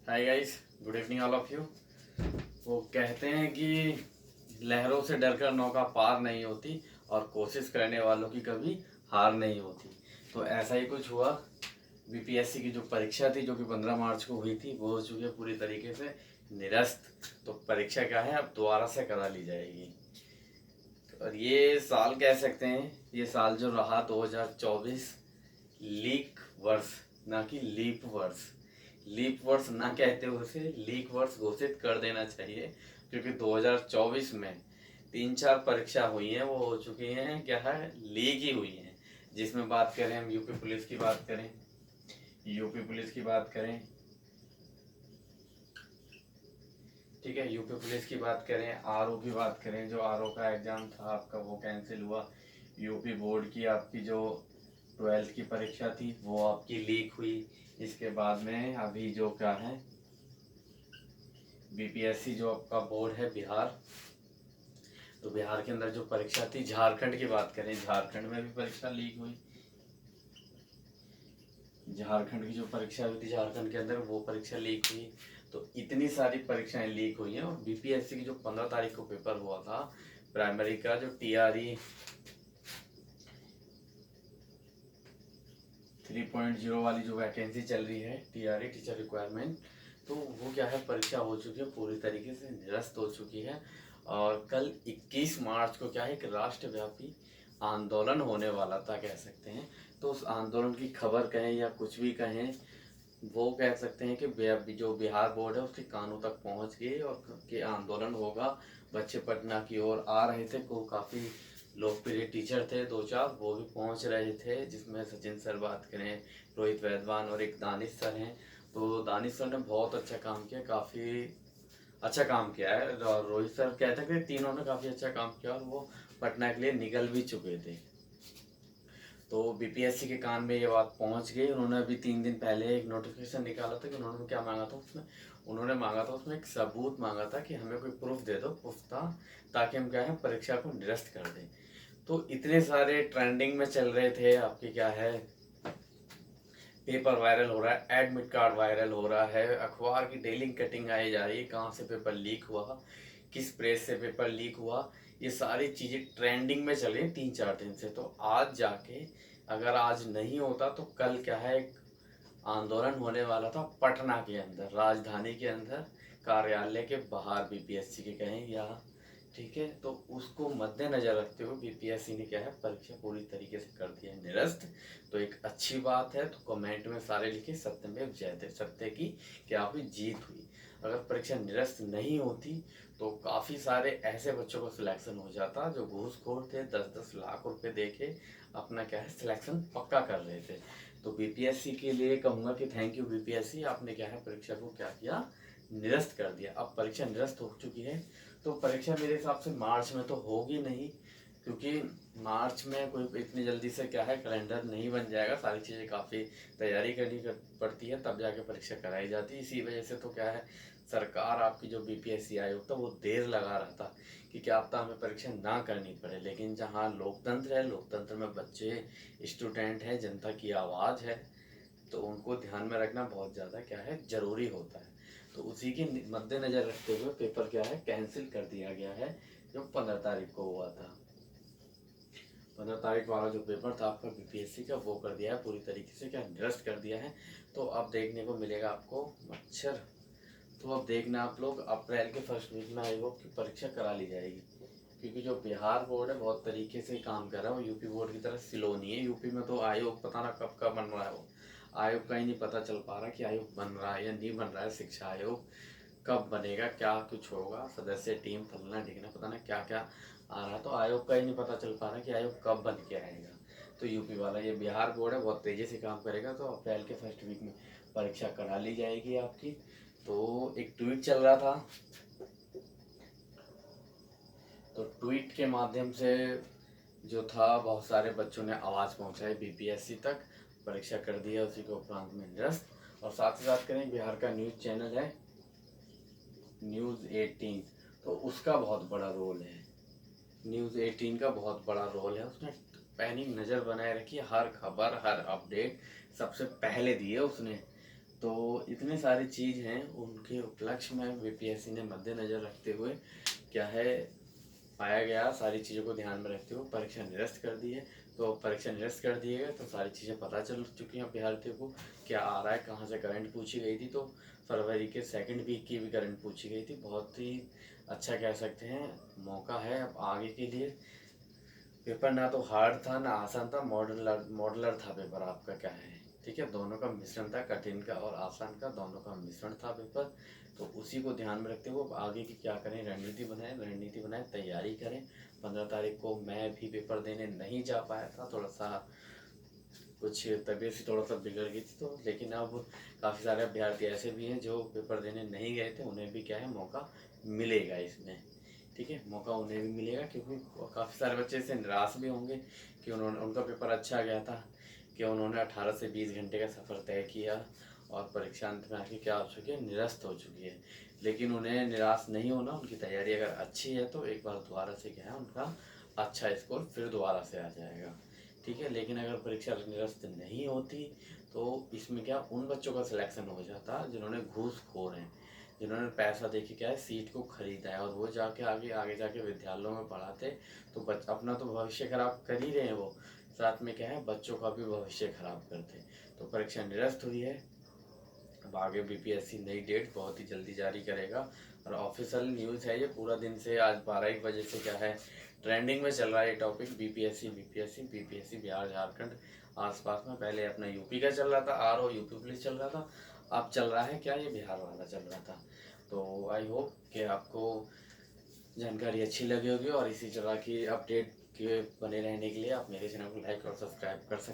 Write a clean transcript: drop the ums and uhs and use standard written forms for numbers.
Hi guys, good evening all of you. वो कहते हैं कि लहरों से डरकर नौका पार नहीं होती और कोशिश करने वालों की कभी हार नहीं होती। तो ऐसा ही कुछ हुआ। बीपीएससी की जो परीक्षा थी जो कि 15 मार्च को हुई थी वो हो चुकी है पूरी तरीके से निरस्त। तो परीक्षा क्या है, अब दोबारा से करा ली जाएगी। और ये साल कह सकते हैं, ये साल जो रहा 2024 लीक वर्ष, ना कि लीप वर्ष। लीप वर्ष ना कहते हुए उसे लीक वर्ष घोषित कर देना चाहिए, क्योंकि 2024 में 3-4 परीक्षा हुई हैं, वो हो चुकी हैं क्या है, लीक ही हुई हैं। जिसमें बात करें हम यूपी पुलिस की बात करें, यूपी पुलिस की बात करें, ठीक है, यूपी पुलिस की बात करें, आरओ की बात करें, जो आरओ का एग्जाम था आपका वो कैंसिल हुआ। यूपी बोर्ड की आपकी जो 12th की परीक्षा थी वो आपकी लीक हुई। इसके बाद में अभी जो क्या है, बीपीएससी जो आपका बोर्ड है बिहार, तो बिहार के अंदर जो परीक्षा थी, झारखंड की बात करें, झारखंड में भी परीक्षा लीक हुई। झारखंड की जो परीक्षा हुई थी झारखंड के अंदर वो परीक्षा लीक हुई। तो इतनी सारी परीक्षाएं लीक हुई हैं। और बीपीएससी की जो 15 तारीख को पेपर हुआ था प्राइमरी का, जो टीआरई 3.0 वाली जो वैकेंसी चल रही है, टीआरई टीचर रिक्वायरमेंट, तो वो क्या है, परीक्षा हो चुकी है, पूरी तरीके से निरस्त हो चुकी है। और कल 21 मार्च को क्या है, एक राष्ट्रव्यापी आंदोलन होने वाला था कह सकते हैं। तो उस आंदोलन की खबर कहें या कुछ भी कहें, वो कह सकते हैं कि जो बिहार बोर्ड है उसके कानों तक पहुंच गई और के आंदोलन होगा। बच्चे पटना की ओर आ रहे थे, को काफ़ी लोकप्रिय टीचर थे 2-4, वो भी पहुंच रहे थे, जिसमें सचिन सर बात करें, रोहित वैदवान और एक दानिश सर हैं। तो दानिश सर ने बहुत अच्छा काम किया, काफ़ी अच्छा काम किया है। और रोहित सर कहते हैं कि तीनों ने काफ़ी अच्छा काम किया और वो पटना के लिए निकल भी चुके थे। तो बीपीएससी के कान में ये बात पहुंच गई। उन्होंने अभी 3 दिन पहले एक नोटिफिकेशन निकाला था कि उन्होंने क्या मांगा था उसमें, उन्होंने मांगा था उसमें एक सबूत मांगा था कि हमें कोई प्रूफ दे दो पुख्ता, ताकि हम क्या है परीक्षा को निरस्त कर दें। तो इतने सारे ट्रेंडिंग में चल रहे थे आपके क्या है, पेपर वायरल हो रहा है, एडमिट कार्ड वायरल हो रहा है, अखबार की डेली कटिंग आई जा रही है, कहाँ से पेपर लीक हुआ, किस प्रेस से पेपर लीक हुआ, ये सारी चीज़ें ट्रेंडिंग में चल रही हैं 3-4 दिन से। तो आज जाके अगर आज नहीं होता तो कल क्या है, एक आंदोलन होने वाला था पटना के अंदर, राजधानी के अंदर, कार्यालय के बाहर बीपीएससी के कहें या, ठीक है। तो उसको मद्देनजर रखते हुए बीपीएससी ने क्या है परीक्षा पूरी तरीके से कर दिया है निरस्त। तो एक अच्छी बात है। तो कमेंट में सारे लिखे सत्यमेव जयते, सत्य की क्या हुई, जीत हुई। अगर परीक्षा निरस्त नहीं होती तो काफ़ी सारे ऐसे बच्चों का सिलेक्शन हो जाता जो घूसखोर थे, 10-10 लाख रुपए दे के अपना क्या है सिलेक्शन पक्का कर रहे थे। तो बीपीएससी के लिए कहूँगा कि थैंक यू बीपीएससी, आपने क्या है परीक्षा को क्या किया, निरस्त कर दिया। अब परीक्षा निरस्त हो चुकी है। तो परीक्षा मेरे हिसाब से मार्च में तो होगी नहीं, क्योंकि मार्च में कोई इतनी जल्दी से क्या है कैलेंडर नहीं बन जाएगा, सारी चीज़ें काफ़ी तैयारी करनी पड़ती है, तब जाके परीक्षा कराई जाती है। इसी वजह से तो क्या है, सरकार आपकी जो बीपीएससी आयोग था वो देर लगा रहा था कि क्या पता हमें परीक्षा ना करनी पड़े। लेकिन जहाँ लोकतंत्र है, लोकतंत्र में बच्चे स्टूडेंट हैं, जनता की आवाज़ है, तो उनको ध्यान में रखना बहुत ज़्यादा क्या है ज़रूरी होता है। तो उसी के मद्देनज़र रखते हुए पेपर क्या है कैंसिल कर दिया गया है, जो 15 तारीख को हुआ था। 15 तारीख वाला जो पेपर था आपका बीपीएससी का, वो कर दिया है पूरी तरीके से क्या निरस्त कर दिया है। तो अब देखने को मिलेगा आपको मच्छर। तो अब देखना आप लोग, अप्रैल के फर्स्ट वीक में आयोग की परीक्षा करा ली जाएगी, क्योंकि जो बिहार बोर्ड है बहुत तरीके से काम कर रहा है, वो यूपी बोर्ड की तरह स्लो नहीं है। यूपी में तो आयोग पता ना कब का बन रहा है, वो आयोग का ही नहीं पता चल पा रहा कि आयोग बन रहा है या नहीं बन रहा है। शिक्षा आयोग कब बनेगा, क्या कुछ होगा, सदस्य टीम फलना ढिकना, पता ना क्या क्या आ रहा है। तो आयोग का ही नहीं पता चल पा रहा कि आयोग कब बन के आएगा। तो यूपी वाला ये बिहार बोर्ड है बहुत तेज़ी से काम करेगा। तो अप्रैल के फर्स्ट वीक में परीक्षा करा ली जाएगी आपकी। तो एक ट्वीट चल रहा था, तो ट्वीट के माध्यम से जो था बहुत सारे बच्चों ने आवाज़ पहुंचाई बीपीएससी तक, परीक्षा कर दी है उसी के उपरांत में निरस्त। और साथ ही साथ करें, बिहार का न्यूज़ चैनल है न्यूज़ 18, तो उसका बहुत बड़ा रोल है, न्यूज़ 18 का बहुत बड़ा रोल है। उसने पैनी नज़र बनाए रखी है, हर खबर हर अपडेट सबसे पहले दी है उसने। तो इतनी सारी चीज़ हैं, उनके उपलक्ष्य में बीपीएससी ने मद्देनज़र रखते हुए क्या है पाया गया, सारी चीज़ों को ध्यान में रखते हुए परीक्षा निरस्त कर दी है। तो परीक्षा निरस्त कर दिए गए तो सारी चीज़ें पता चल चुकी हैं अभ्यर्थियों को, क्या आ रहा है, कहाँ से करंट पूछी गई थी। तो फरवरी के सेकंड वीक की भी करंट पूछी गई थी। बहुत ही अच्छा कह सकते हैं मौका है अब आगे के लिए। पेपर ना तो हार्ड था ना आसान था, मॉडलर था पेपर आपका क्या है, ठीक है, दोनों का मिश्रण था, कठिन का और आसान का दोनों का मिश्रण था पेपर। तो उसी को ध्यान में रखते हुए अब आगे की क्या करें, रणनीति बनाएं, तैयारी करें। 15 तारीख को मैं भी पेपर देने नहीं जा पाया था, थोड़ा सा कुछ तबीयत से थोड़ा सा बिगड़ गई थी, तो लेकिन अब काफ़ी सारे अभ्यर्थी ऐसे भी हैं जो पेपर देने नहीं गए थे, उन्हें भी क्या है मौका मिलेगा इसमें, ठीक है, मौका उन्हें भी मिलेगा। क्योंकि काफ़ी सारे बच्चे इससे निराश भी होंगे कि उनका पेपर अच्छा गया था, कि उन्होंने 18 से 20 घंटे का सफ़र तय किया और परीक्षा अंत में आके क्या हो चुकी है, निरस्त हो चुकी है। लेकिन उन्हें निराश नहीं होना, उनकी तैयारी अगर अच्छी है तो एक बार दोबारा से क्या है उनका अच्छा स्कोर फिर दोबारा से आ जाएगा, ठीक है। लेकिन अगर परीक्षा निरस्त नहीं होती तो इसमें क्या उन बच्चों का सिलेक्शन हो जाता जिन्होंने घूसखोर हैं, जिन्होंने पैसा देके क्या है सीट को खरीदा है और वो जाके आगे जाके विद्यालयों में पढ़ाते, तो अपना तो भविष्य खराब कर ही रहे हैं वो, साथ में क्या है बच्चों का भी भविष्य खराब करते। तो परीक्षा निरस्त हुई है, अब आगे बीपीएससी नई डेट बहुत ही जल्दी जारी करेगा। और ऑफिशियल न्यूज़ है ये, पूरा दिन से आज 12-1 बजे से क्या है ट्रेंडिंग में चल रहा है ये टॉपिक, बीपीएससी बिहार झारखंड आसपास में। पहले अपना यूपी का चल रहा था, आरओ यूपी पुलिस चल रहा था, अब चल रहा है क्या ये बिहार वाला चल रहा था। तो आई होप कि आपको जानकारी अच्छी लगी होगी और इसी तरह की अपडेट के बने रहने के लिए आप मेरे चैनल को लाइक और सब्सक्राइब कर सकते हैं।